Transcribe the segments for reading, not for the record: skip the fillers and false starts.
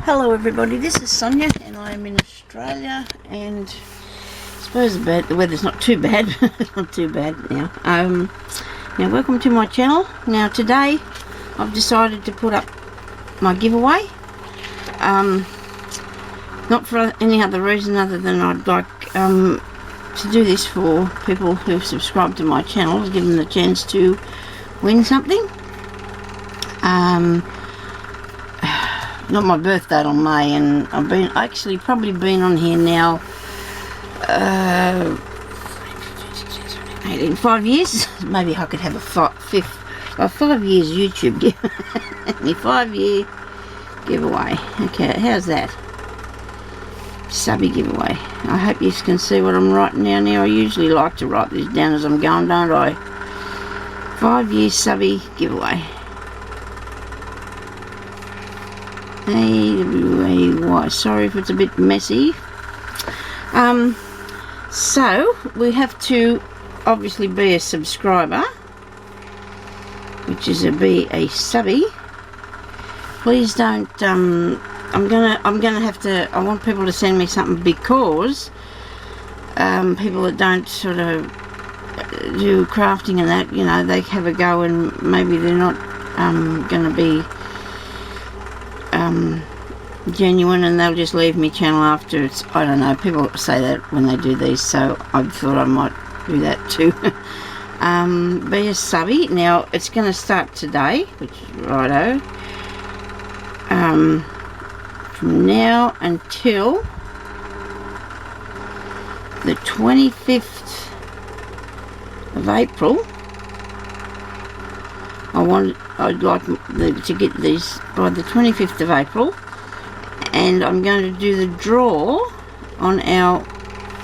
Hello everybody, this is Sonya and I am in Australia, and I suppose the weather's not too bad. Not too bad now. Now welcome to my channel. Now today I've decided to put up my giveaway. Not for any other reason other than I'd like to do this for people who've subscribed to my channel, to give them the chance to win something. Not my birthday on May, and I've probably been on here now 5 years. Maybe I could have a 5 years YouTube give me 5-year giveaway. Okay, how's that? Subbie giveaway. I hope you can see what I'm writing down now. I usually like to write this down as I'm going, don't I? 5-year subbie giveaway. A-W-A-Y. Sorry if it's a bit messy. So we have to obviously be a subscriber, which is be a subbie. Please don't. I'm gonna have to. I want people to send me something, because people that don't sort of do crafting and that, you know, they have a go and maybe they're not gonna be genuine, and they'll just leave me channel after. It's, I don't know, people say that when they do these, so I thought I might do that too. Be a subbie. Now it's going to start today, which is righto, from now until the 25th of April. I'd like to get these by the 25th of April, and I'm going to do the draw on our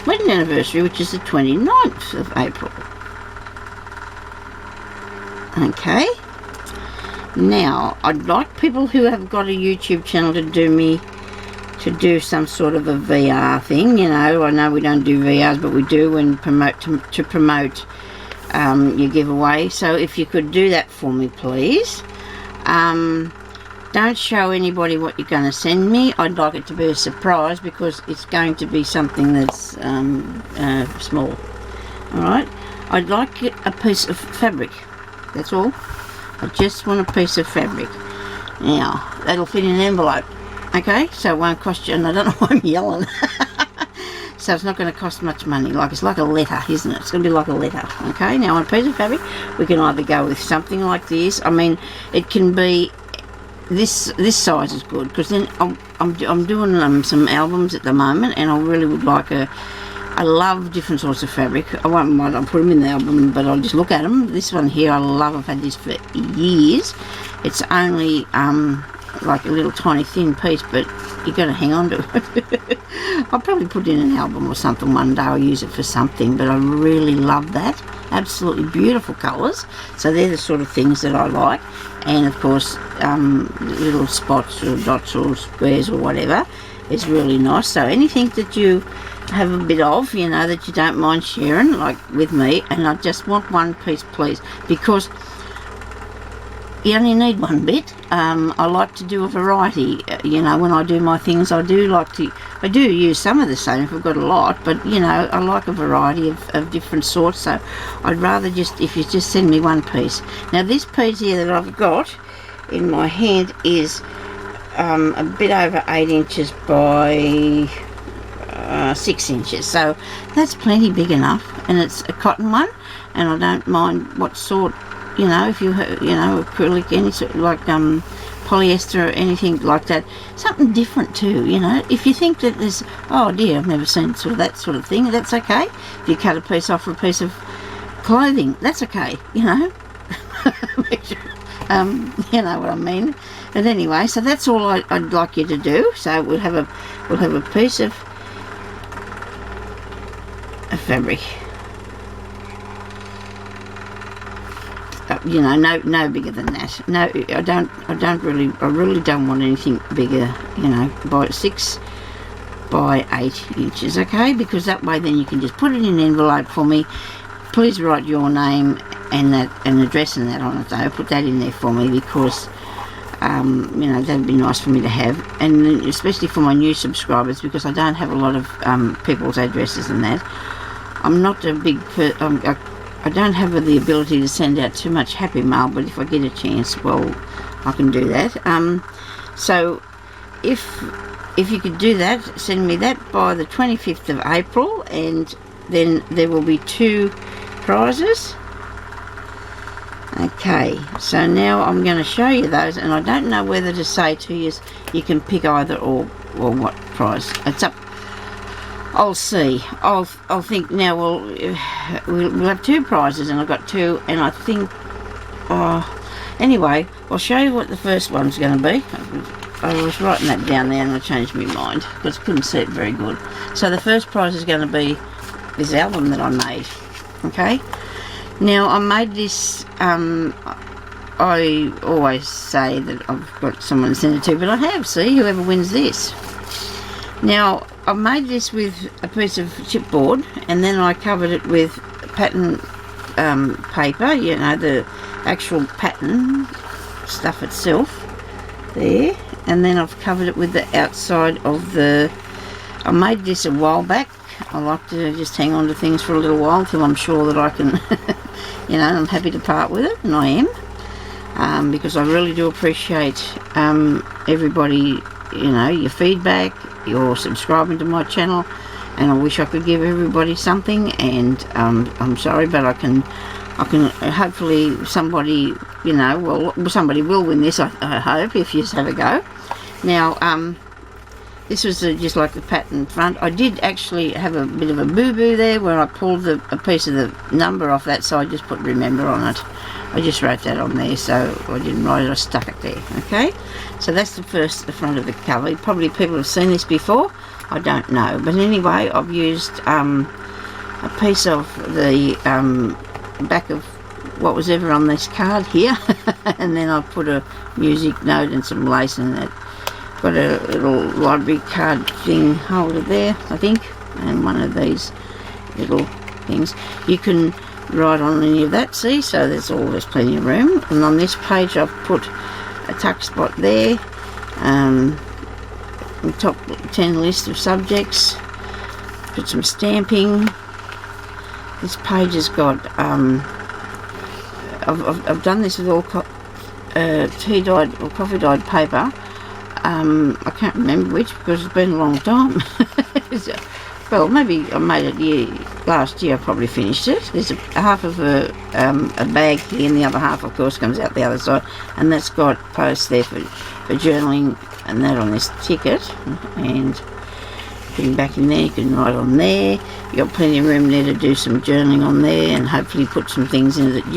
wedding anniversary, which is the 29th of April. Okay. Now, I'd like people who have got a YouTube channel to do some sort of a VR thing. You know, I know we don't do VRs, but we do and promote to promote your giveaway. So if you could do that for me, please. Don't show anybody what you're going to send me. I'd like it to be a surprise, because it's going to be something that's small. Alright, I'd like a piece of fabric, that's all. I just want a piece of fabric. Now that'll fit in an envelope, okay, so it won't cost you, and I don't know why I'm yelling. So it's not going to cost much money. Like, it's like a letter, isn't it? It's going to be like a letter. Okay, now on a piece of fabric, we can either go with something like this. I mean, it can be this size is good, because then I'm doing some albums at the moment, and I really would like I love different sorts of fabric. I won't mind, I'll put them in the album, but I'll just look at them. This one here, I love. I've had this for years. It's only like a little tiny thin piece, but you've got to hang on to it. I'll probably put it in an album or something one day. I'll use it for something, but I really love that. Absolutely beautiful colours. So they're the sort of things that I like. And of course, little spots or dots or squares or whatever is really nice. So anything that you have a bit of, you know, that you don't mind sharing, like with me. And I just want one piece, please, because you only need one bit. I like to do a variety. You know, when I do my things, I do use some of the same if I've got a lot, but you know, I like a variety of different sorts. So I'd rather if you just send me one piece. Now this piece here that I've got in my hand is a bit over 8 inches by 6 inches, so that's plenty big enough, and it's a cotton one, and I don't mind what sort. You know, if you know, acrylic, any sort, like polyester or anything like that, something different too. You know, if you think that there's, oh dear, I've never seen that sort of thing, that's okay. If you cut a piece off for a piece of clothing, that's okay. You know, you know what I mean. But anyway, so that's all I'd like you to do. So we'll have a piece of fabric. You know, no bigger than that. No, I really don't want anything bigger, you know, by 6 by 8 inches, okay? Because that way then you can just put it in an envelope for me. Please write your name and an address and that on it though. Put that in there for me, because You know, that'd be nice for me to have, and especially for my new subscribers, because I don't have a lot of people's addresses and that. I'm not a big I don't have the ability to send out too much happy mail, but if I get a chance, well, I can do that. So if you could do that, send me that by the 25th of April, and then there will be 2 prizes. Okay, so now I'm going to show you those, and I don't know whether to say to you you can pick either or what prize. It's up. I'll see. I'll think now. Well, we'll have 2 prizes, and I've got 2, and I think. Anyway, I'll show you what the first one's going to be. I was writing that down there, and I changed my mind because I couldn't see it very good. So the first prize is going to be this album that I made. Okay. Now, I made this, I always say that I've got someone to send it to, but I have, see, whoever wins this. Now, I made this with a piece of chipboard, and then I covered it with pattern paper, you know, the actual pattern stuff itself, there, and then I've covered it with the outside of the, I made this a while back. I like to just hang on to things for a little while until I'm sure that I can, you know, I'm happy to part with it, and I am, because I really do appreciate everybody, you know, your feedback, your subscribing to my channel, and I wish I could give everybody something, and I'm sorry, but I can hopefully somebody, you know, well, somebody will win this, I hope, if you just have a go. Now, this was just like the pattern front. I did actually have a bit of a boo-boo there where I pulled a piece of the number off that, so I just put remember on it. I just wrote that on there, so I didn't write it, I stuck it there, okay? So that's the front of the cover. Probably people have seen this before, I don't know. But anyway, I've used a piece of the back of what was ever on this card here, and then I put a music note and some lace in it. Got a little library card thing holder there, I think, and one of these little things. You can write on any of that, see, so there's plenty of room. And on this page I've put a tuck spot there, the top 10 list of subjects, put some stamping. This page has got, I've done this with all tea dyed or coffee dyed paper. I can't remember which because it's been a long time. Well, maybe I made it last year. I probably finished it. There's a half of a bag here, and the other half, of course, comes out the other side, and that's got posts there for journaling, and that on this ticket, and putting back in there, you can write on there. You've got plenty of room there to do some journaling on there, and hopefully put some things in that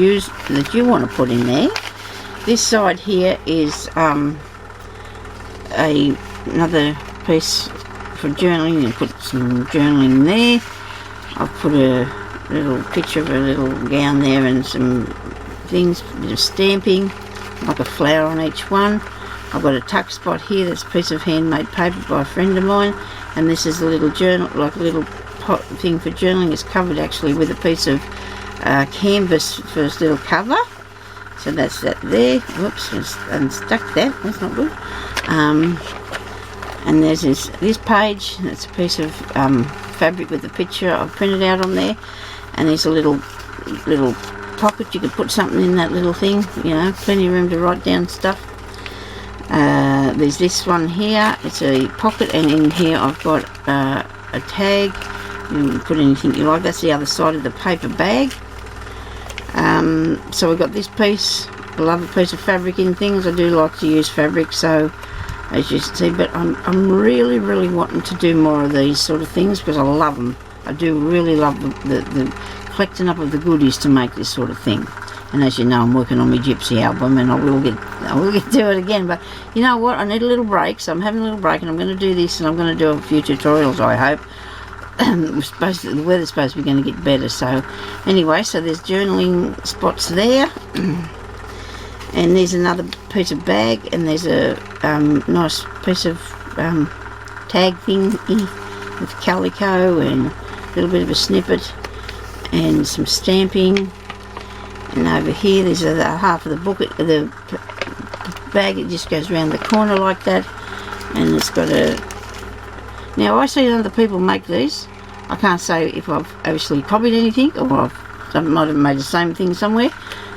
you want to put in there. This side here is another piece for journaling, and put some journaling there. I've put a little picture of a little gown there and some things, a bit of stamping, like a flower on each one. I've got a tuck spot here, that's a piece of handmade paper by a friend of mine, and this is a little journal, like a little pot thing for journaling. It's covered actually with a piece of canvas for this little cover. So that's that there. Whoops, unstuck that, that's not good. And there's this page, that's a piece of fabric with a picture I've printed out on there, and there's a little pocket. You could put something in that little thing, you know, plenty of room to write down stuff. There's this one here, it's a pocket, and in here I've got a tag. You can put anything you like. That's the other side of the paper bag. So we've got this piece. I love a piece of fabric in things. I do like to use fabric, so as you see, but I'm really wanting to do more of these sort of things because I love them. I do really love the collecting up of the goodies to make this sort of thing. And as you know, I'm working on my gypsy album, and I will get to it again. But you know what? I need a little break, so I'm having a little break, and I'm going to do this, and I'm going to do a few tutorials, I hope. The weather's supposed to be going to get better. So anyway, so there's journaling spots there. And there's another piece of bag, and there's a nice piece of tag thing with calico and a little bit of a snippet and some stamping. And over here there's a half of the book, the bag. It just goes around the corner like that, and it's got a... Now I see other people make these. I can't say if I've obviously copied anything, or I might have made the same thing somewhere,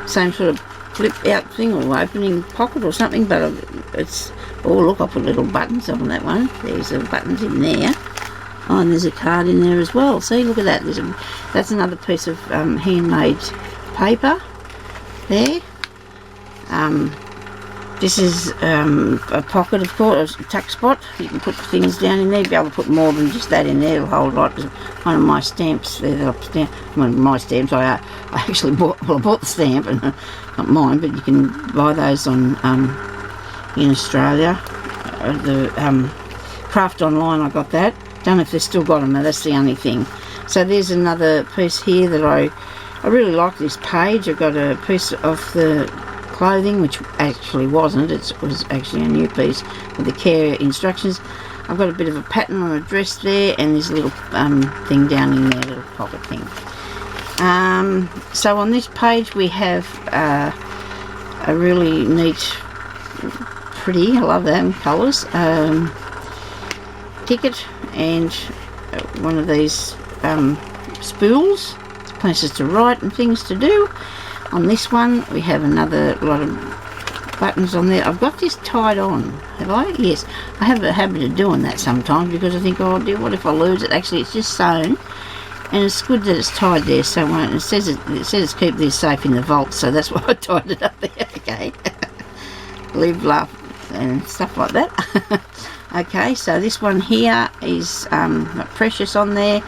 same sort of flip out thing or opening pocket or something, but it's... Oh look, I put little buttons on that one. There's the buttons in there. Oh, and there's a card in there as well. See, look at that. That's another piece of handmade paper there. This is a pocket, of course, a tuck spot. You can put things down in there. You'll be able to put more than just that in there. It'll hold right. One of my stamps there that I've stamped. One of my stamps. I actually bought. Well, I bought the stamp, and not mine, but you can buy those on in Australia. The Craft Online. I got that. Don't know if they've still got them. That's the only thing. So there's another piece here that I really like this page. I've got a piece of the clothing, which actually wasn't. It was actually a new piece with the care instructions. I've got a bit of a pattern on a dress there, and this little thing down in there, little pocket thing. So on this page we have a really neat, pretty, I love them colours, ticket and one of these spools, places to write and things to do. On this one we have another lot of buttons on there. I've got this tied on, have I? Yes, I have a habit of doing that sometimes because I think, oh dear, what if I lose it? Actually it's just sewn, and it's good that it's tied there, so it won't. It says keep this safe in the vault, so that's why I tied it up there. Okay. Live, laugh and stuff like that. Okay, so this one here is got Precious on there.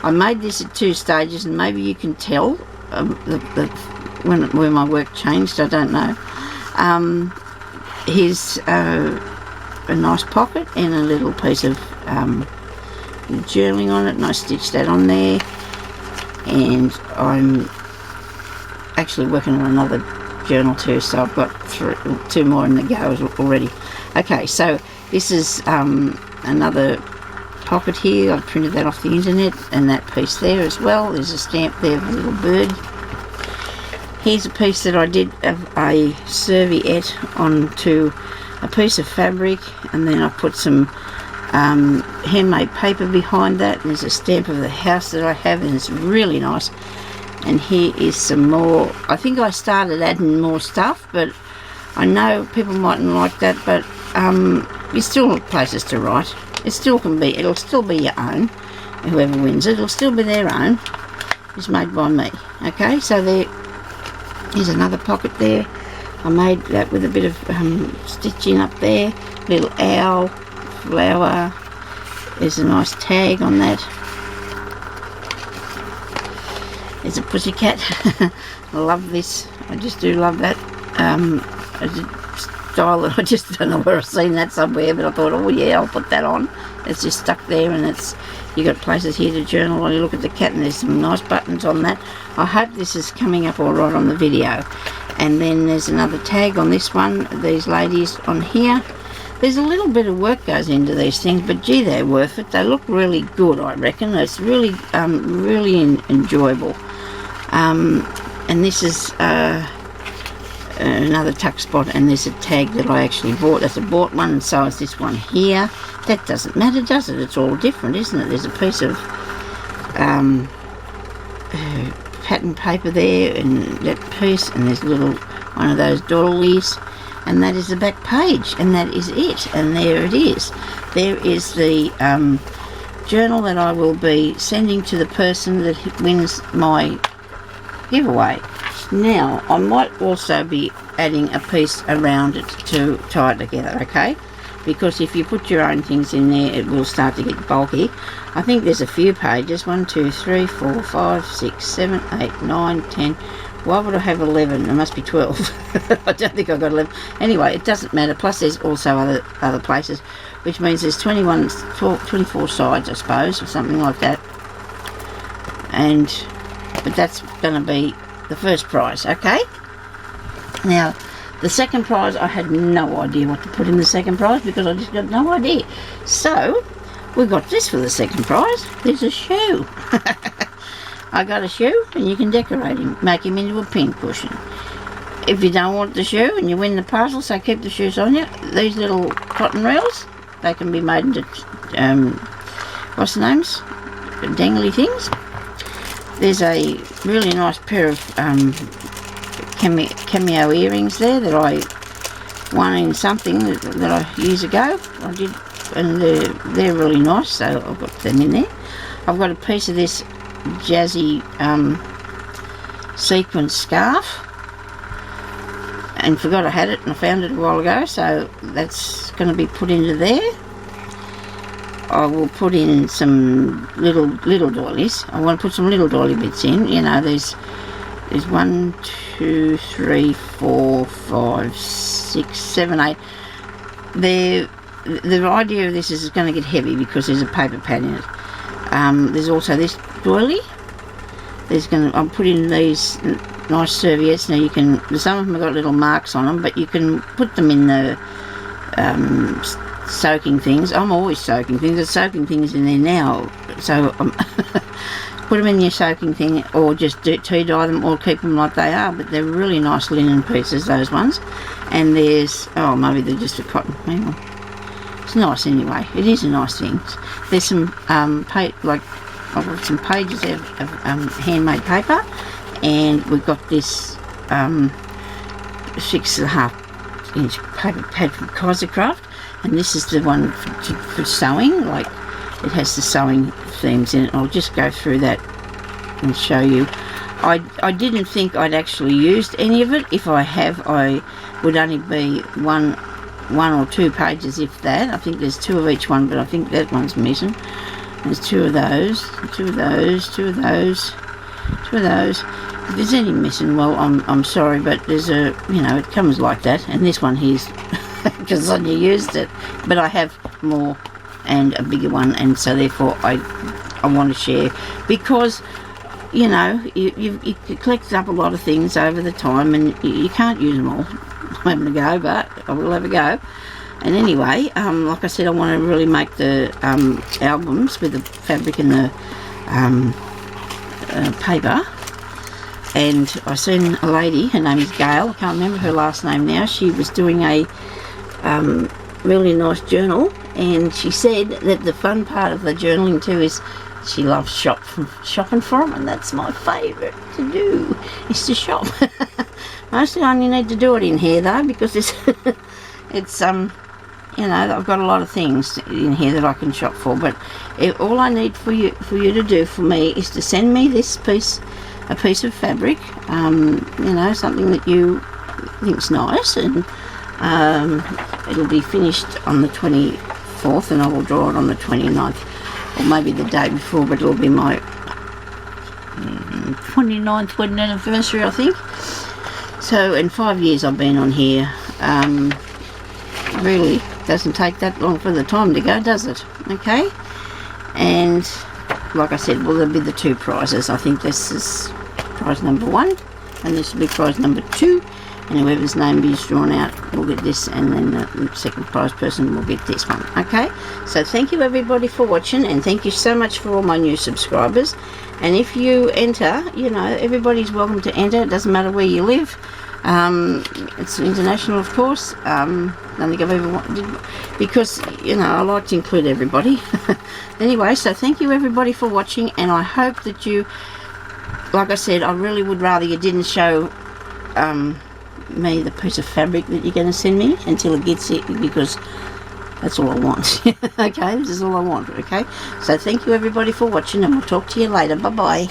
I made this at 2 stages, and maybe you can tell when my work changed, I don't know. Here's a nice pocket and a little piece of journaling on it, and I stitched that on there. And I'm actually working on another journal too, so I've got 2 more in the go already. Okay, so this is another pocket here. I've printed that off the internet, and that piece there as well. There's a stamp there of a little bird. Here's a piece that I did of a serviette onto a piece of fabric, and then I put some handmade paper behind that, and there's a stamp of the house that I have, and it's really nice. And here is some more. I think I started adding more stuff, but I know people mightn't like that, but you still have places to write. It still can be, it'll still be your own. Whoever wins it, it'll still be their own. It's made by me. Okay, so here's another pocket there. I made that with a bit of stitching up there. Little owl, flower. There's a nice tag on that. There's a pussycat. I love this. I just do love that. Style that I just don't know where I've seen that somewhere, but I thought, oh yeah, I'll put that on. It's just stuck there, and it's, you got places here to journal while you look at the cat, and there's some nice buttons on that. I hope this is coming up all right on the video. And then there's another tag on this one, these ladies on here. There's a little bit of work goes into these things, but gee, they're worth it. They look really good, I reckon. It's really really enjoyable. And this is another tuck spot, and there's a tag that I actually bought. That's a bought one, and so is this one here. That doesn't matter, does it? It's all different, isn't it? There's a piece of pattern paper there, and that piece, and there's a little one of those dollies, and that is the back page, and that is it. And there it is. There is the journal that I will be sending to the person that wins my giveaway. Now, I might also be adding a piece around it to tie it together, okay? Because if you put your own things in there, it will start to get bulky. I think there's a few pages. 1, 2, 3, 4, 5, 6, 7, 8, 9, 10. Why would I have 11? There must be 12. I don't think I've got 11. Anyway, it doesn't matter. Plus, there's also other places, which means there's 24 sides, I suppose, or something like that. But that's going to be the first prize, okay? Now, the second prize, I had no idea what to put in the second prize because I just got no idea. So, we got this for the second prize. There's a shoe. I got a shoe, and you can decorate him, make him into a pin cushion. if you don't want the shoe and you win the parcel, so keep the shoes on you. These little cotton reels, they can be made into what's the names? Dangly things. There's a really nice pair of cameo earrings there that I won in something that I years ago. I did, and they're really nice, so I've got them in there. I've got a piece of this jazzy sequin scarf, and forgot I had it, and I found it a while ago, so that's going to be put into there. I will put in some little doilies. I want to put some little doily bits in. You know, there's 1, 2, 3, 4, 5, 6, 7, 8. The idea of this is it's going to get heavy because there's a paper pad in it. There's also this doily. I'll put in these nice serviettes. Now you can, some of them have got little marks on them, but you can put them in the soaking things. I'm always soaking things. There's soaking things in there now, so put them in your soaking thing, or just tea dye them, or keep them like they are. But they're really nice linen pieces, those ones. And there's, oh, maybe they're just a cotton. Hang on. It's nice anyway. It is a nice thing. There's some like I've got some pages of handmade paper, and we've got this 6.5 inch paper pad from Kaisercraft. And this is the one for sewing, like it has the sewing themes in it. I'll just go through that and show you. I didn't think I'd actually used any of it. If I have, I would only be one or two pages, if that. I think there's 2 of each one, but I think that one's missing. There's 2 of those, 2 of those, 2 of those, 2 of those. If there's any missing, well, I'm sorry, but there's a, you know, it comes like that. And this one here's because Sonya used it, but I have more and a bigger one, and so therefore I want to share, because you know you collect up a lot of things over the time, and you can't use them all. I'm having a go, but I will have a go. And anyway, like I said, I want to really make the albums with the fabric and the paper. And I seen a lady, her name is Gail, I can't remember her last name now. She was doing a really nice journal, and she said that the fun part of the journaling too is she loves shopping for them, and that's my favourite to do, is to shop. Mostly I only need to do it in here though, because it's you know, I've got a lot of things in here that I can shop for, but all I need for you to do for me is to send me this a piece of fabric, you know, something that you think's nice, and it'll be finished on the 24th, and I will draw it on the 29th, or maybe the day before, but it'll be my 29th wedding anniversary, I think. So in 5 years I've been on here. Really doesn't take that long for the time to go, does it? Okay, and like I said, well, there'll be the 2 prizes. I think this is prize number 1, and this will be prize number 2, and whoever's name is drawn out will get this, and then the second prize person will get this one. Okay, so thank you everybody for watching, and thank you so much for all my new subscribers. And if you enter, you know, everybody's welcome to enter. It doesn't matter where you live. It's international, of course. I don't think I've ever wanted, because you know, I like to include everybody. Anyway, so thank you everybody for watching, and I hope that you, like I said, I really would rather you didn't show me the piece of fabric that you're going to send me until it gets it, because that's all I want. Okay, this is all I want. Okay, so thank you everybody for watching, and we'll talk to you later. Bye bye.